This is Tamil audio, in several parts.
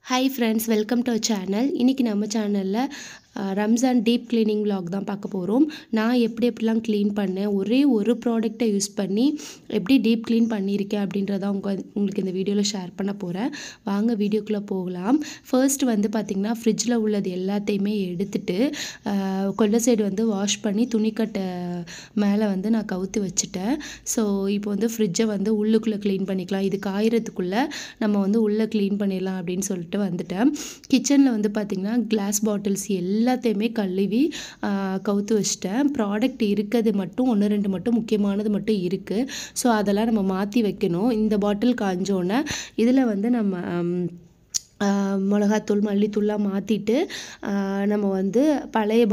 Hi friends, welcome to our channel. இன்றைக்கி நம்ம சேனலில் ரம்ஜான் டீப் கிளீனிங் vlog தான் பார்க்க போகிறோம். நான் எப்படிலாம் க்ளீன் பண்ணேன், ஒரே ஒரு ப்ராடக்டை யூஸ் பண்ணி எப்படி டீப் க்ளீன் பண்ணியிருக்கேன் அப்படின்றத உங்களுக்கு இந்த வீடியோவில் ஷேர் பண்ண போகிறேன். வாங்க வீடியோக்குள்ளே போகலாம். ஃபர்ஸ்ட் வந்து பார்த்திங்கன்னா ஃப்ரிட்ஜில் உள்ளது எல்லாத்தையுமே எடுத்துட்டு கொல்லை சைடு வந்து வாஷ் பண்ணி துணிக்கட்டை மேலே வந்து நான் கவுத்து வச்சுட்டேன். ஸோ இப்போ வந்து ஃப்ரிட்ஜை வந்து உள்ளுக்குள்ளே க்ளீன் பண்ணிக்கலாம். இது காயறதுக்குள்ளே நம்ம வந்து உள்ளே க்ளீன் பண்ணிடலாம் அப்படின்னு சொல்லிட்டு வந்துட்டேன். கிச்சனில் வந்து பார்த்திங்கன்னா கிளாஸ் பாட்டில்ஸ் எல்லாத்தையுமே கழுவி கவுத்து வச்சிட்டேன். ப்ராடக்ட் இருக்கிறது மட்டும் 1-2 மட்டும் முக்கியமானது மட்டும் இருக்குது. ஸோ அதெல்லாம் நம்ம மாற்றி வைக்கணும். இந்த பாட்டில் காஞ்சோன்னே இதில் வந்து நம்ம மிளகாத்தூள் மல்லித்தூள்லாம் மாற்றிட்டு நம்ம வந்து பழைய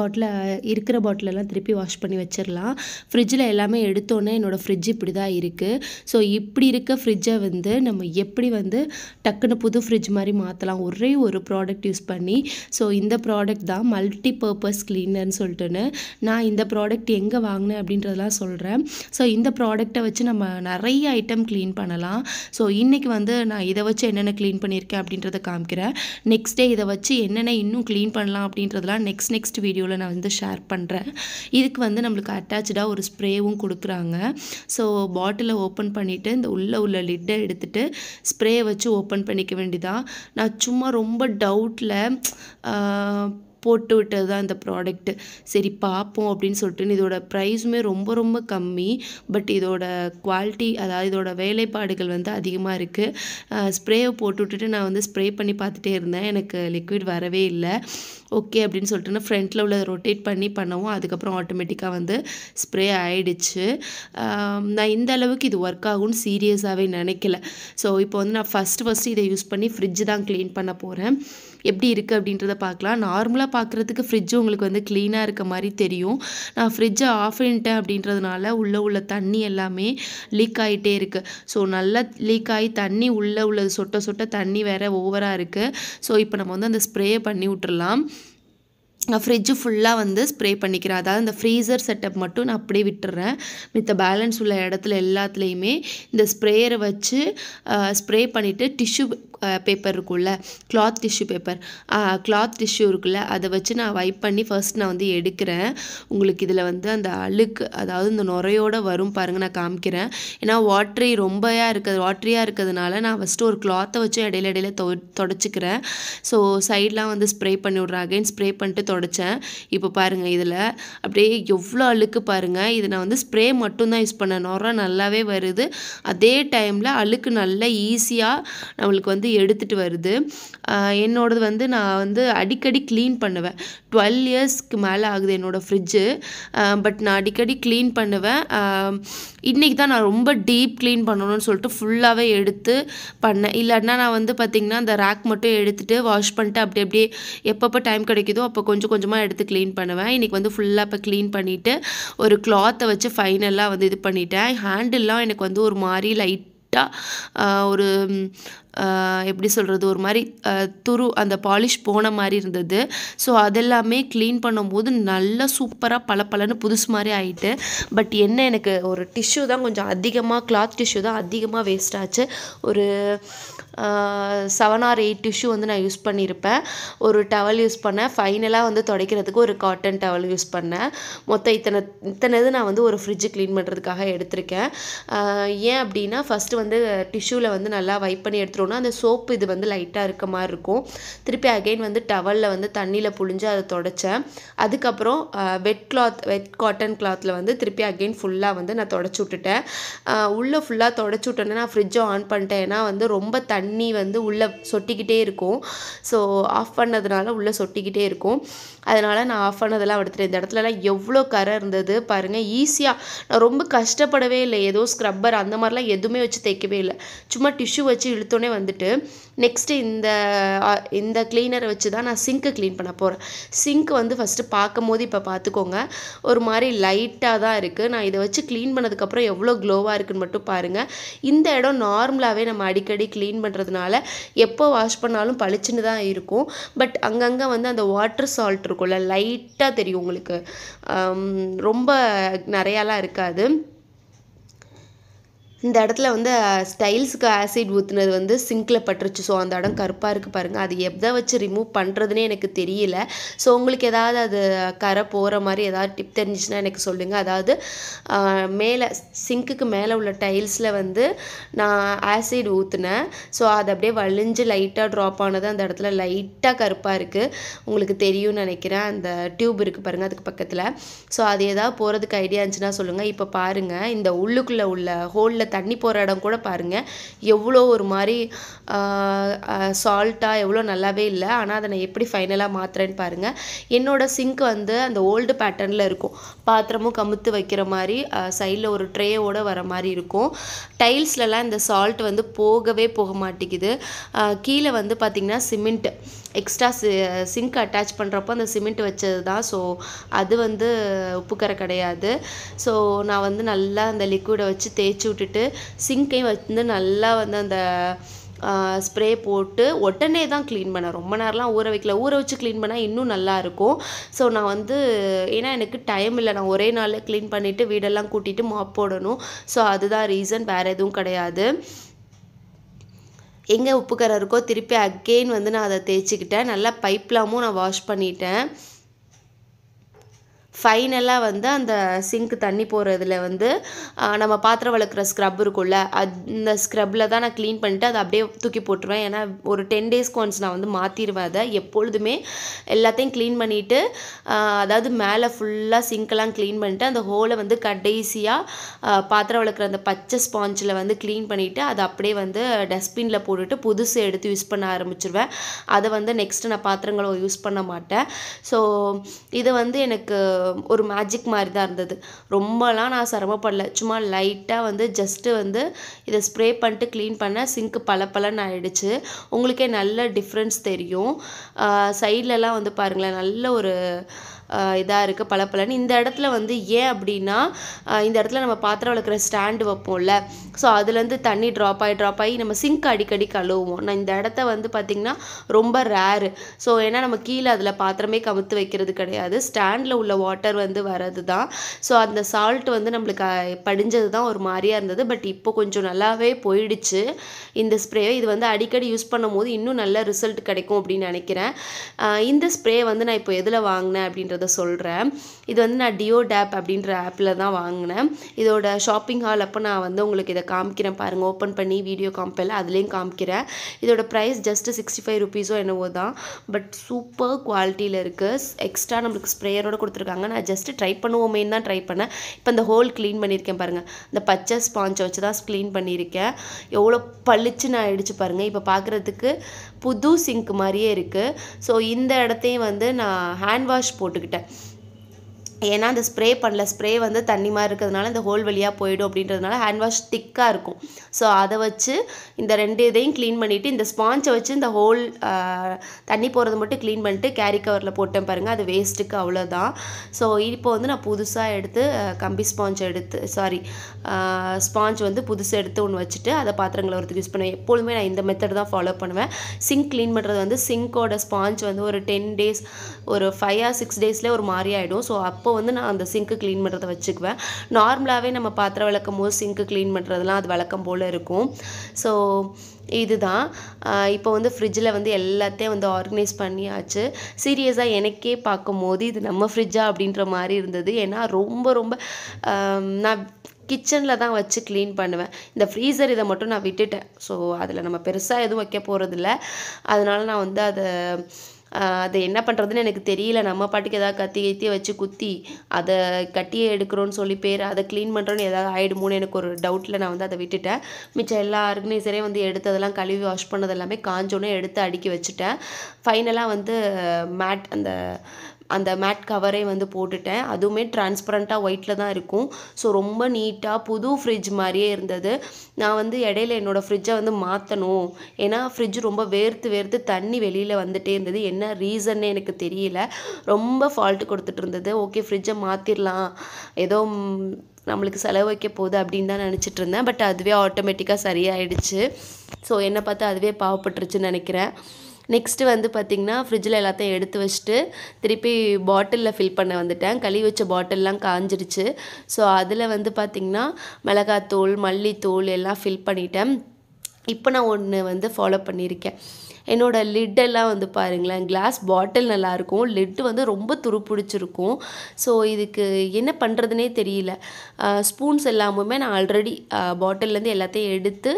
இருக்கிற பாட்டிலெல்லாம் திருப்பி வாஷ் பண்ணி வச்சிடலாம். ஃப்ரிட்ஜில் எல்லாமே எடுத்தோன்னே என்னோடய ஃப்ரிட்ஜ் இப்படி தான் இருக்குது. ஸோ இப்படி இருக்க ஃப்ரிட்ஜை வந்து நம்ம எப்படி வந்து டக்குன்னு புது ஃப்ரிட்ஜ் மாதிரி மாற்றலாம் ஒரே ஒரு ப்ராடக்ட் யூஸ் பண்ணி. ஸோ இந்த ப்ராடக்ட் தான் மல்டி பர்பஸ் கிளீனர்னு சொல்லிட்டுன்னு நான் இந்த ப்ராடக்ட் எங்கே வாங்கினேன் அப்படின்றதெல்லாம் சொல்கிறேன். ஸோ இந்த ப்ராடக்டை வச்சு நம்ம நிறைய ஐட்டம் க்ளீன் பண்ணலாம். ஸோ இன்றைக்கி வந்து நான் இதை வச்சு என்னென்ன க்ளீன் பண்ணியிருக்கேன் அப்படின்றத காமிக்கிறேன். நெக்ஸ்ட் டே இதை வச்சு என்னென்ன இன்னும் க்ளீன் பண்ணலாம் அப்படின்றதெல்லாம் நெக்ஸ்ட் வீடியோவில் நான் வந்து ஷேர் பண்ணுறேன். இதுக்கு வந்து நம்மளுக்கு அட்டாச்சாக ஒரு ஸ்ப்ரேவும் கொடுக்குறாங்க. ஸோ பாட்டிலை ஓப்பன் பண்ணிவிட்டு இந்த உள்ள லிட்டை எடுத்துகிட்டு ஸ்ப்ரேயை வச்சு ஓப்பன் பண்ணிக்க வேண்டியதான். நான் சும்மா ரொம்ப டவுட்டில் போட்டு விட்டது தான் இந்த ப்ராடக்ட்டு. சரி பார்ப்போம் அப்படின்னு சொல்லிட்டு இதோட ப்ரைஸுமே ரொம்ப ரொம்ப கம்மி. பட் இதோட குவாலிட்டி, அதாவது இதோட வேலைப்பாடுகள் வந்து அதிகமாக இருக்குது. ஸ்ப்ரேவை போட்டு விட்டுட்டு நான் வந்து ஸ்ப்ரே பண்ணி பார்த்துட்டே இருந்தேன். எனக்கு லிக்விட் வரவே இல்லை. ஓகே அப்படின்னு சொல்லிட்டு நான் ஃப்ரண்ட்டில் உள்ள ரொட்டேட் பண்ணவும் அதுக்கப்புறம் ஆட்டோமேட்டிக்காக வந்து ஸ்ப்ரே ஆகிடுச்சு. நான் இந்த அளவுக்கு இது ஒர்க் ஆகும்னு சீரியஸாகவே நினைக்கல. ஸோ இப்போ வந்து நான் ஃபஸ்ட்டு இதை யூஸ் பண்ணி ஃப்ரிட்ஜ் தான் க்ளீன் பண்ண போகிறேன். எப்படி இருக்குது அப்படின்றத பார்க்கலாம். நார்மலாக பார்க்குறதுக்கு ஃப்ரிட்ஜ் உங்களுக்கு வந்து க்ளீனாக இருக்க மாதிரி தெரியும். நான் ஃப்ரிட்ஜை ஆஃப் பண்ணிட்டேன் அப்படின்றதுனால உள்ள தண்ணி எல்லாமே லீக் ஆகிட்டே இருக்குது. ஸோ நல்லா லீக் ஆகி தண்ணி உள்ளது சொட்ட தண்ணி வேறு ஓவராக இருக்குது. ஸோ இப்போ நம்ம வந்து அந்த ஸ்ப்ரேயை பண்ணி விட்டுறலாம். நான் ஃப்ரிட்ஜு ஃபுல்லாக வந்து ஸ்ப்ரே பண்ணிக்கிறேன். அதாவது இந்த ஃப்ரீசர் செட்டப் மட்டும் நான் அப்படியே விட்டுறேன். மித்த பேலன்ஸ் உள்ள இடத்துல எல்லாத்துலேயுமே இந்த ஸ்ப்ரேயரை வச்சு ஸ்ப்ரே பண்ணிவிட்டு டிஷ்யூ பேப்பர் இருக்குல்ல, கிளாத் டிஷ்யூ இருக்குல்ல, அதை வச்சு நான் வைப் பண்ணி ஃபர்ஸ்ட் நான் வந்து எடுக்கிறேன். உங்களுக்கு இதில் வந்து அந்த அழுக்கு, அதாவது இந்த நுரையோடு வரும் பாருங்கள், நான் காமிக்கிறேன். ஏன்னா வாட்ரியாக இருக்கிறதுனால நான் ஃபஸ்ட்டு ஒரு கிளாத்தை வச்சு இடையில தொடச்சிக்கிறேன். ஸோ சைட்லாம் வந்து ஸ்ப்ரே பண்ணி விட்றேன். அகைன் ஸ்ப்ரே பண்ணிட்டு தொடச்சேன். இப்போ பாருங்கள் இதில் அப்படியே எவ்வளோ அழுக்கு பாருங்கள். இது நான் வந்து ஸ்ப்ரே மட்டும்தான் யூஸ் பண்ணேன். நுரை நல்லாவே வருது. அதே டைமில் அழுக்கு நல்லா ஈஸியாக நம்மளுக்கு வந்து எடுத்துகிட்டு வருது. என்னோடது வந்து நான் வந்து அடிக்கடி க்ளீன் பண்ணுவேன். 12 இயர்ஸ்க்கு மேலே ஆகுது என்னோடய ஃப்ரிட்ஜு. பட் நான் அடிக்கடி க்ளீன் பண்ணுவேன். இன்றைக்கி தான் நான் ரொம்ப டீப் க்ளீன் பண்ணணும்னு சொல்லிட்டு ஃபுல்லாகவே எடுத்து பண்ணேன். இல்லைன்னா நான் வந்து பார்த்திங்கன்னா அந்த ரேக் மட்டும் எடுத்துகிட்டு வாஷ் பண்ணிட்டு அப்படியே எப்பப்போ டைம் கிடைக்குதோ அப்போ கொஞ்சம் கொஞ்சமாக எடுத்து க்ளீன் பண்ணுவேன். இன்றைக்கி வந்து ஃபுல்லாக இப்போ க்ளீன் பண்ணிவிட்டு ஒரு கிளாத்தை வச்சு ஃபைனலாக வந்து இது பண்ணிட்டேன். ஹேண்டில்லாம் எனக்கு வந்து ஒரு மாதிரி லைட்டாக ஒரு எப்படி சொல்கிறது, ஒரு மாதிரி அந்த பாலிஷ் போன மாதிரி இருந்தது. ஸோ அதெல்லாமே க்ளீன் பண்ணும்போது நல்லா சூப்பராக பளபளன்னு புதுசு மாதிரி ஆகிட்டு. பட் என்ன, எனக்கு ஒரு டிஷ்யூ தான் கொஞ்சம் அதிகமாக, கிளாத் டிஷ்யூ தான் அதிகமாக வேஸ்ட் ஆச்சு. ஒரு 7 or 8 டிஷ்யூ வந்து நான் யூஸ் பண்ணியிருப்பேன். ஒரு டவல் யூஸ் பண்ணேன். ஃபைனலாக வந்து துடைக்கிறதுக்கு ஒரு காட்டன் டவல் யூஸ் பண்ணேன். மொத்தம் இத்தனை இது நான் வந்து ஒரு ஃப்ரிட்ஜு க்ளீன் பண்ணுறதுக்காக எடுத்திருக்கேன். ஏன் அப்படின்னா ஃபஸ்ட்டு வந்து டிஷ்யூவில் வந்து நல்லா வைப் பண்ணி எடுத்துட்டோன்னா அந்த சோப்பு இது வந்து லைட்டாக இருக்க மாதிரி இருக்கும். திருப்பி அகைன் வந்து டவலில் வந்து தண்ணியில் புழிஞ்சு அதை தொடச்சேன். அதுக்கப்புறம் வெட் காட்டன் கிளாத்தில் வந்து திருப்பி அகைன் ஃபுல்லாக வந்து நான் தொடச்சி விட்டுட்டேன். உள்ளே ஃபுல்லாக தொடச்சி விட்டோன்னே நான் ஃப்ரிட்ஜை ஆன் பண்ணிட்டேன். ஏன்னா வந்து ரொம்ப தண்ணி வந்து உள்ளே சொட்டிக்கிட்டே இருக்கும். ஸோ ஆஃப் பண்ணதுனால உள்ளே சொட்டிக்கிட்டே இருக்கும். அதனால் நான் ஆஃப் பண்ணதெல்லாம் எடுத்துட்டேன். இந்த இடத்துலலாம் எவ்வளோ கரை இருந்தது பாருங்கள். ஈஸியாக, நான் ரொம்ப கஷ்டப்படவே இல்லை. ஏதோ ஸ்க்ரப்பர் அந்த மாதிரிலாம் எதுவுமே வச்சு தைக்கவே இல்லை. சும்மா டிஷ்யூ வச்சு இழுத்தோன்னே வந்துட்டு நெக்ஸ்ட்டு இந்த க்ளீனரை வச்சு தான் நான் சிங்க்கை க்ளீன் பண்ண போகிறேன். சிங்க் வந்து ஃபஸ்ட்டு பார்க்கும் போது இப்போ பார்த்துக்கோங்க, ஒரு மாதிரி லைட்டாக தான் இருக்குது. நான் இதை வச்சு க்ளீன் பண்ணதுக்கப்புறம் எவ்வளோ க்ளோவாக இருக்குதுன்னு மட்டும் பாருங்கள். இந்த இடம் நார்மலாகவே நம்ம அடிக்கடி க்ளீன் பண்ணுறதுனால எப்போ வாஷ் பண்ணாலும் பளிச்சுன்னு தான் இருக்கும். பட் அங்கங்கே வந்து அந்த வாட்டர் சால்ட் இருக்கும்ல, லைட்டாக தெரியும் உங்களுக்கு. ரொம்ப நிறையாலாம் இருக்காது. இந்த இடத்துல வந்து ஸ்டைல்ஸுக்கு ஆசிட் ஊற்றுனது வந்து சிங்க்கில் பட்டுருச்சு. ஸோ அந்த இடம் கருப்பாக இருக்குது பாருங்கள். அது எதை வச்சு ரிமூவ் பண்ணுறதுனே எனக்கு தெரியல. ஸோ உங்களுக்கு ஏதாவது அது கரை போகிற மாதிரி ஏதாவது டிப் தெரிஞ்சிச்சுன்னா எனக்கு சொல்லுங்கள். அதாவது மேலே சிங்க்குக்கு மேலே உள்ள டைல்ஸில் வந்து நான் ஆசிட் ஊற்றுனேன். ஸோ அது அப்படியே வலிஞ்சு லைட்டாக ட்ராப் ஆனது அந்த இடத்துல லைட்டாக கருப்பாக இருக்குது. உங்களுக்கு தெரியும்னு நினைக்கிறேன். அந்த டியூப் இருக்குது பாருங்கள் அதுக்கு பக்கத்தில். ஸோ அது ஏதாவது போகிறதுக்கு ஐடியா இருந்துச்சுன்னா சொல்லுங்கள். இப்போ பாருங்கள், இந்த உள்ளுக்குள்ளே உள்ள ஹோலில் தண்ணி போகிற இடம் கூட பாருங்கள் எவ்வளோ ஒரு மாதிரி சால்ட்டாக எவ்வளோ நல்லாவே இல்லை. ஆனால் அதை நான் எப்படி ஃபைனலாக மாற்றுறேன்னு பாருங்கள். என்னோடய சிங்க் வந்து அந்த ஓல்டு பேட்டர்னில் இருக்கும். பாத்திரமும் கமுத்து வைக்கிற மாதிரி சைடில் ஒரு ட்ரேயோடு வர மாதிரி இருக்கும். டைல்ஸ்லலாம் இந்த சால்ட் வந்து போகவே போக மாட்டேங்குது. கீழே வந்து பார்த்திங்கன்னா சிமெண்ட் எக்ஸ்ட்ரா சிங்க் அட்டாச் பண்ணுறப்போ அந்த சிமெண்ட் வச்சது தான். ஸோ அது வந்து உப்புக்கரை கிடையாது. ஸோ நான் வந்து நல்லா அந்த லிக்விடை வச்சு தேய்ச்சி விட்டுட்டு சிங்கையும் வந்து நல்லா வந்து அந்த ஸ்ப்ரே போட்டு உடனே தான் க்ளீன் பண்ணேன். ரொம்ப நேரம்லாம் ஊற வைக்கல. ஊற வச்சு க்ளீன் பண்ணால் இன்னும் நல்லாயிருக்கும். ஸோ நான் வந்து ஏன்னா எனக்கு டைம் இல்லை. நான் ஒரே நாளில் க்ளீன் பண்ணிவிட்டு வீடெல்லாம் கூட்டிகிட்டு மாப் போடணும். ஸோ அதுதான் ரீசன், வேறு எதுவும் கிடையாது. எங்கே உப்புக்கரை இருக்கோ திருப்பி அகெயின் வந்து நான் அதை தேய்ச்சிக்கிட்டேன். நல்லா பைப்லாமும் நான் வாஷ் பண்ணிட்டேன். ஃபைனலாக வந்து அந்த சிங்க் தண்ணி போகிறதுல வந்து நம்ம பாத்திரம் வளர்க்குற ஸ்க்ரப் இருக்கும்ல, அந்த ஸ்க்ரப்பில் தான் நான் க்ளீன் பண்ணிவிட்டு அதை அப்படியே தூக்கி போட்டுருவேன். ஏன்னா ஒரு 10 டேஸ்க்கு ஒன்ஸ் நான் வந்து மாற்றிடுவேன். அதை எப்பொழுதுமே எல்லாத்தையும் க்ளீன் பண்ணிவிட்டு அதாவது மேலே ஃபுல்லாக சிங்க்கெல்லாம் க்ளீன் பண்ணிவிட்டு அந்த ஹோலை வந்து கடைசியாக பாத்திரம் வளர்க்குற அந்த பச்சை ஸ்பாஞ்சில் வந்து க்ளீன் பண்ணிவிட்டு அதை அப்படியே வந்து டஸ்ட்பினில் போட்டுட்டு புதுசு எடுத்து யூஸ் பண்ண ஆரம்பிச்சிருவேன். அதை வந்து நெக்ஸ்ட்டு நான் பாத்திரங்களை யூஸ் பண்ண மாட்டேன். ஸோ இது வந்து எனக்கு ஒரு மேஜிக் மாதிரி தான் இருந்தது. ரொம்பலாம் நான் சிரமப்படல. சும்மா லைட்டாக வந்து ஜஸ்ட்டு வந்து இதை ஸ்ப்ரே பண்ணிட்டு க்ளீன் பண்ண சிங்க்கு பளபளன்னு ஆயிடுச்சு. உங்களுக்கே நல்ல டிஃப்ரென்ஸ் தெரியும். சைட்லலாம் வந்து பாருங்களேன் நல்ல ஒரு இதாக இருக்குது பளபளன்னு. இந்த இடத்துல வந்து ஏன் அப்படின்னா இந்த இடத்துல நம்ம பாத்திரம் வளர்க்குற ஸ்டாண்டு வைப்போம்ல, ஸோ அதுலேருந்து தண்ணி ட்ராப் ஆகி நம்ம சிங்க் அடிக்கடி கழுவுவோம். நான் இந்த இடத்த வந்து பார்த்திங்கன்னா ரொம்ப ரேரு. ஸோ ஏன்னா நம்ம கீழே அதில் பாத்திரமே கமுத்து வைக்கிறது கிடையாது. ஸ்டாண்டில் உள்ள வாட்டர் வந்து வர்றது தான். ஸோ அந்த சால்ட் வந்து நம்மளுக்கு படிஞ்சது தான் ஒரு மாதிரியாக இருந்தது. பட் இப்போ கொஞ்சம் நல்லாவே போயிடுச்சு இந்த ஸ்ப்ரே. இது வந்து அடிக்கடி யூஸ் பண்ணும் போது இன்னும் நல்ல ரிசல்ட் கிடைக்கும் அப்படின்னு நினைக்கிறேன். இந்த ஸ்ப்ரே வந்து நான் இப்போ எதில் வாங்கினேன் அப்படின்றத சொல்கிறேன். இது வந்து நான் டியோடேப் அப்படின்ற ஆப்பில் தான் வாங்கினேன். இதோட ஷாப்பிங் ஹால் அப்போ நான் வந்து உங்களுக்கு இதை காமிக்கிறேன் பாருங்கள். ஓப்பன் பண்ணி வீடியோ காமிப்பேன், அதுலேயும் காமிக்கிறேன். இதோட ப்ரைஸ் ஜஸ்ட்டு 65 ருபீஸோ என்னவோ தான். பட் சூப்பர் குவாலிட்டியில் இருக்குது. எக்ஸ்ட்ரா நம்மளுக்கு ஸ்ப்ரேயரோடு கொடுத்துருக்காங்க. நான் ஜஸ்ட்டு ட்ரை பண்ணுவோமேன்னு தான் ட்ரை பண்ணேன். இப்போ இந்த ஹோல் க்ளீன் பண்ணியிருக்கேன் பாருங்கள். இந்த பச்சை ஸ்பாஞ்சை வச்சு தான் க்ளீன் பண்ணியிருக்கேன். எவ்வளோ பளிச்சுன்னு ஆயிடுச்சு பாருங்கள். இப்போ பார்க்குறதுக்கு புது சிங்க் மாதிரியே இருக்குது. ஸோ இந்த இடத்தையும் வந்து நான் ஹேண்ட் வாஷ் போட்டுக்கிட்டேன். ஏன்னா அந்த ஸ்ப்ரே வந்து தண்ணி மாதிரி இருக்கிறதுனால இந்த ஹோல் வழியாக போயிடும் அப்படின்றதுனால ஹேண்ட் வாஷ் திக்காக இருக்கும். ஸோ அதை வச்சு இந்த 2 இதையும் க்ளீன் பண்ணிவிட்டு இந்த ஸ்பாஞ்சை வச்சு இந்த ஹோல் தண்ணி போகிறது மட்டும் க்ளீன் பண்ணிட்டு கேரி கவரில் போட்டேன் பாருங்கள். அது வேஸ்ட்டுக்கு அவ்வளோதான். ஸோ இப்போ வந்து நான் புதுசாக எடுத்து கம்பி ஸ்பாஞ்ச் வந்து புதுசாக எடுத்து ஒன்று வச்சுட்டு அதை பாத்திரங்களை ஒருத்தருக்கு யூஸ் பண்ணுவேன். எப்பொழுதுமே நான் இந்த மெத்தட் தான் ஃபாலோ பண்ணுவேன். சிங்க் க்ளீன் பண்ணுறது வந்து சிங்கோட ஸ்பாஞ்ச் வந்து ஒரு 10 டேஸ் ஒரு 5 or 6 டேஸ்லேயே ஒரு மாதிரி ஆகிடும். ஸோ அப்போ வந்து நான் அந்த சிங்க்கு க்ளீன் பண்ணுறதை வச்சுக்குவேன். நார்மலாகவே நம்ம பாத்திரம் விளக்கும் போது சிங்க்கு க்ளீன் பண்ணுறதுலாம் அது வழக்கம் போல் இருக்கும். ஸோ இதுதான் இப்போ வந்து ஃப்ரிட்ஜில் வந்து எல்லாத்தையும் வந்து ஆர்கனைஸ் பண்ணியாச்சு. சீரியஸாக எனக்கே பார்க்கும் போது இது நம்ம ஃப்ரிட்ஜா அப்படின்ற மாதிரி இருந்தது. ஏன்னா ரொம்ப நான் கிச்சனில் தான் வச்சு க்ளீன் பண்ணுவேன். இந்த ஃப்ரீசர் இதை மட்டும் நான் விட்டுட்டேன். ஸோ அதில் நம்ம பெருசாக எதுவும் வைக்க போகிறதில்ல. அதனால் நான் வந்து அது என்ன பண்ணுறதுன்னு எனக்கு தெரியல. நம்ம பாட்டுக்கு ஏதாவது கத்தி வச்சு குத்தி அதை கட்டியே எடுக்கிறோன்னு சொல்லி அதை க்ளீன் பண்ணுறோன்னு ஏதாவது ஆகிடுமோன்னு எனக்கு ஒரு டவுட்டில் நான் வந்து அதை விட்டுட்டேன். மிச்சம் எல்லா ஆர்கனைசரையும் வந்து எடுத்ததெல்லாம் கழுவி வாஷ் பண்ணது எல்லாமே காஞ்சோன்னே எடுத்து அடுக்கி வச்சுட்டேன். ஃபைனலாக வந்து அந்த மேட் கவரே வந்து போட்டுட்டேன். அதுவுமே டிரான்ஸ்பரண்ட்டாக ஒயிட்டில் தான் இருக்கும். ஸோ ரொம்ப நீட்டாக புது ஃப்ரிட்ஜ் மாதிரியே இருந்தது. நான் வந்து இடையில என்னோடய ஃப்ரிட்ஜை வந்து மாற்றணும். ஏன்னா ஃப்ரிட்ஜ் ரொம்ப வேர்த்து தண்ணி வெளியில் வந்துகிட்டே இருந்தது. என்ன ரீசன்னே எனக்கு தெரியல. ரொம்ப ஃபால்ட்டு கொடுத்துட்டு இருந்தது. ஓகே ஃப்ரிட்ஜை மாற்றிடலாம், ஏதோ நம்மளுக்கு செலவு வைக்க போகுது அப்படின்னு தான் நினச்சிட்டு இருந்தேன். பட் அதுவே ஆட்டோமேட்டிக்காக சரியாயிடுச்சு. ஸோ என்னை பார்த்து அதுவே பாவப்பட்டுருச்சுன்னு நினைக்கிறேன். நெக்ஸ்ட்டு வந்து பார்த்திங்கன்னா ஃப்ரிட்ஜில் எல்லாத்தையும் எடுத்து வச்சுட்டு திருப்பி பாட்டிலில் ஃபில் பண்ண வந்துட்டேன். கழுவி வச்ச பாட்டில்லாம் காஞ்சிருச்சு. ஸோ அதில் வந்து பார்த்திங்கன்னா மிளகாத்தூள், மல்லித்தூள் எல்லாம் ஃபில் பண்ணிட்டேன். இப்போ நான் ஒன்று வந்து ஃபாலோ பண்ணியிருக்கேன். என்னோடய லிட்டெல்லாம் வந்து பாருங்களேன், கிளாஸ் பாட்டில் நல்லாயிருக்கும், லிட்டு வந்து ரொம்ப துருப்பிடிச்சிருக்கும். ஸோ இதுக்கு என்ன பண்ணுறதுனே தெரியல. ஸ்பூன்ஸ் எல்லாமுமே நான் ஆல்ரெடி பாட்டில்லேருந்து எல்லாத்தையும் எடுத்து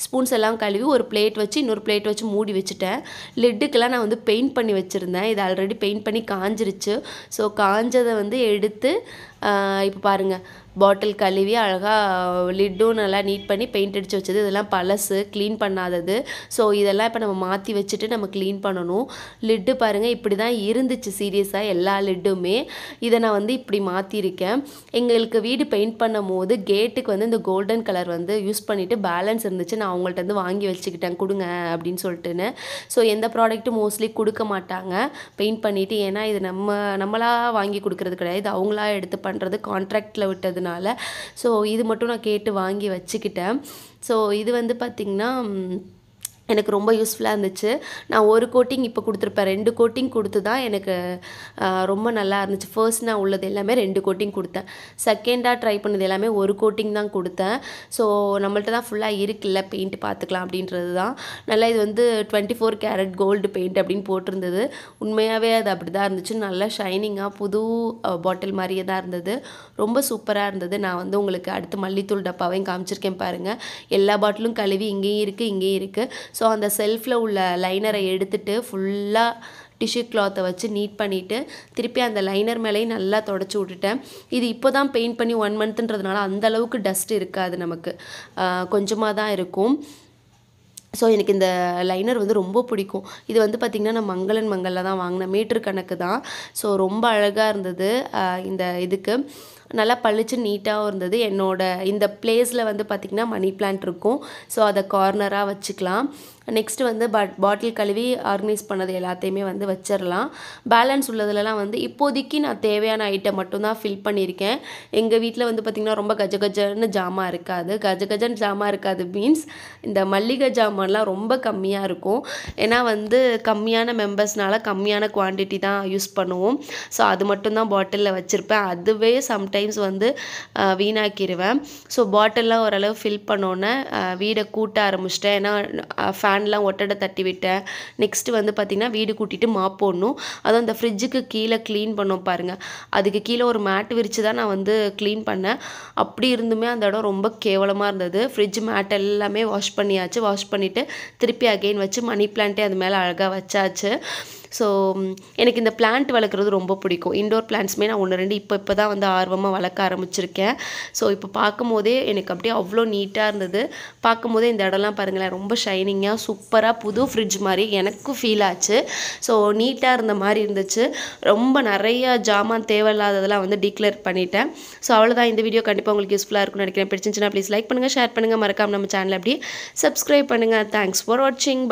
ஸ்பூன்ஸ் எல்லாம் கழுவி ஒரு பிளேட் வச்சு இன்னொரு பிளேட் வச்சு மூடி வச்சுட்டேன். லிட்டுக்கெல்லாம் நான் வந்து பெயிண்ட் பண்ணி வச்சுருந்தேன். இது ஆல்ரெடி பெயிண்ட் பண்ணி காஞ்சிருச்சு. ஸோ காஞ்சதை வந்து எடுத்து இப்போ பாருங்கள், பாட்டில் கழுவி அழகாக லிட்டும் நல்லா நீட் பண்ணி பெயிண்ட் அடித்து வச்சது. இதெல்லாம் பழசு, க்ளீன் பண்ணாதது. ஸோ இதெல்லாம் இப்போ நம்ம மாற்றி வச்சுட்டு நம்ம க்ளீன் பண்ணணும். லிட்டு பாருங்கள், இப்படி தான் இருந்துச்சு சீரியஸாக எல்லா லிட்டுமே. இதை நான் வந்து இப்படி மாற்றிருக்கேன். எங்களுக்கு வீடு பெயிண்ட் பண்ணும் போது கேட்டுக்கு வந்து இந்த கோல்டன் கலர் வந்து யூஸ் பண்ணிவிட்டு பேலன்ஸ் இருந்துச்சு. நான் அவங்கள்ட்ட வந்து வாங்கி வச்சுக்கிட்டேன், கொடுங்க அப்படின்னு சொல்லிட்டுன்னு. ஸோ எந்த ப்ராடக்ட்டும் மோஸ்ட்லி கொடுக்க மாட்டாங்க பெயிண்ட் பண்ணிவிட்டு. ஏன்னா இது நம்மளாக வாங்கி கொடுக்குறது கிடையாது, இது அவங்களா எடுத்து பண்ணுறது, கான்ட்ராக்டில் விட்டதுனால. ஸோ இது மட்டும் நான் கேட்டு வாங்கி வச்சுக்கிட்டேன். ஸோ இது வந்து பார்த்திங்கன்னா எனக்கு ரொம்ப யூஸ்ஃபுல்லாக இருந்துச்சு. நான் ஒரு கோட்டிங் இப்போ கொடுத்துருப்பேன், 2 கோட்டிங் கொடுத்து தான் எனக்கு ரொம்ப நல்லா இருந்துச்சு. ஃபர்ஸ்ட் நான் உள்ளது எல்லாமே 2 கோட்டிங் கொடுத்தேன். செகண்டாக ட்ரை பண்ணது எல்லாமே ஒரு கோட்டிங் தான் கொடுத்தேன். ஸோ நம்மள்ட்ட தான் ஃபுல்லாக இருக்குல்ல, பெயிண்ட் பார்த்துக்கலாம் அப்படின்றது தான். நல்லா இது வந்து 24 கேரட் கோல்டு பெயிண்ட் அப்படின்னு போட்டிருந்தது. உண்மையாகவே அது அப்படி தான் இருந்துச்சு. நல்லா ஷைனிங்காக புது பாட்டில் மாதிரியே தான் இருந்தது. ரொம்ப சூப்பராக இருந்தது. நான் வந்து உங்களுக்கு அடுத்து மல்லித்தூள் டப்பாவையும் காமிச்சிருக்கேன் பாருங்கள். எல்லா பாட்டிலும் கழுவி இங்கேயும் இருக்குது இங்கேயும் இருக்குது. ஸோ அந்த செல்ஃபில் உள்ள லைனரை எடுத்துகிட்டு ஃபுல்லாக டிஷ்யூ கிளாத்தை வச்சு நீட் பண்ணிவிட்டு திருப்பி அந்த லைனர் மேலேயும் நல்லா தொடச்சி விட்டுட்டேன். இது இப்போ தான் பெயிண்ட் பண்ணி 1 மந்த்ன்றதுனால அந்தளவுக்கு டஸ்ட் இருக்காது, நமக்கு கொஞ்சமாக தான் இருக்கும். ஸோ எனக்கு இந்த லைனர் வந்து ரொம்ப பிடிக்கும். இது வந்து பார்த்திங்கன்னா நான் மங்களில் தான் வாங்கினேன், மீட்டர் கணக்கு தான். ஸோ ரொம்ப அழகாக இருந்தது. இந்த இதுக்கு நல்லா பளிச்சு நீட்டாகவும் இருந்தது. இந்த பிளேஸில் வந்து பார்த்திங்கன்னா மணி பிளான்ட் இருக்கும். ஸோ அதை கார்னராக வச்சுக்கலாம். நெக்ஸ்ட்டு வந்து பாட்டில் கழுவி ஆர்கனைஸ் பண்ணது எல்லாத்தையுமே வந்து வச்சிடலாம். பேலன்ஸ் உள்ளதுலலாம் வந்து இப்போதைக்கு நான் தேவையான ஐட்டம் மட்டும்தான் ஃபில் பண்ணியிருக்கேன். எங்கள் வீட்டில் வந்து பார்த்திங்கன்னா ரொம்ப கஜன்னு ஜாமான் இருக்காது. கஜன்னு ஜாமான் இருக்காது மீன்ஸ் இந்த மல்லிகை ஜாமான்லாம் ரொம்ப கம்மியாக இருக்கும். ஏன்னா வந்து கம்மியான மெம்பர்ஸ்னால கம்மியான குவான்டிட்டி தான் யூஸ் பண்ணுவோம். ஸோ அது மட்டும்தான் பாட்டிலில் வச்சுருப்பேன். அதுவே சம்டைம்ஸ் வந்து வீணாக்கிடுவேன். ஸோ பாட்டில்லாம் ஓரளவு ஃபில் பண்ணோன்னே வீடை கூட்ட ஆரம்பிச்சிட்டேன். ஏன்னா ஃபேன்லாம் ஒட்டடை தட்டி விட்டேன். நெக்ஸ்ட்டு வந்து பார்த்திங்கன்னா வீடு கூட்டிகிட்டு மாப் போடணும். அதுவும் அந்த ஃப்ரிட்ஜுக்கு கீழே க்ளீன் பண்ணோம் பாருங்கள், அதுக்கு கீழே ஒரு மேட் விரித்து தான் நான் வந்து க்ளீன் பண்ணேன். அப்படி இருந்துமே அந்த இடம் ரொம்ப கேவலமாக இருந்தது. ஃப்ரிட்ஜ் மேட் எல்லாமே வாஷ் பண்ணியாச்சு. வாஷ் பண்ணிவிட்டு திருப்பி அகெயின் வச்சு மணி பிளான்ட்டே அது மேலே அழகாக வச்சாச்சு. ஸோ எனக்கு இந்த பிளான்ட் வளர்க்குறது ரொம்ப பிடிக்கும். இண்டோர் பிளான்ட்ஸுமே நான் 1 2 இப்போ தான் வந்து ஆர்வமாக வளர்க்க ஆரம்பிச்சிருக்கேன். ஸோ இப்போ பார்க்கும் போதே எனக்கு அப்படியே அவ்வளோ நீட்டாக இருந்தது. பார்க்கும் போதே இந்த இடம்லாம் பாருங்களேன், ரொம்ப ஷைனிங்காக சூப்பராக புது ஃப்ரிட்ஜ் மாதிரி எனக்கும் ஃபீல் ஆச்சு. ஸோ நீட்டாக இருந்த மாதிரி இருந்துச்சு. ரொம்ப நிறைய ஜாமான் தேவையில்லாததெல்லாம் வந்து டிக்ளேர் பண்ணிட்டேன். ஸோ அவ்வளோதான். இந்த வீடியோ கண்டிப்பாக உங்களுக்கு யூஸ்ஃபுல்லாக இருக்கும்னு நினைக்கிறேன். பிடிச்சிருந்துச்சுன்னா ப்ளீஸ் லைக் பண்ணுங்கள், ஷேர் பண்ணுங்கள், மறக்காம நம்ம சேனல் அப்படி சப்ஸ்கிரைப் பண்ணுங்கள். தேங்க்ஸ் ஃபார் வாட்சிங். பை.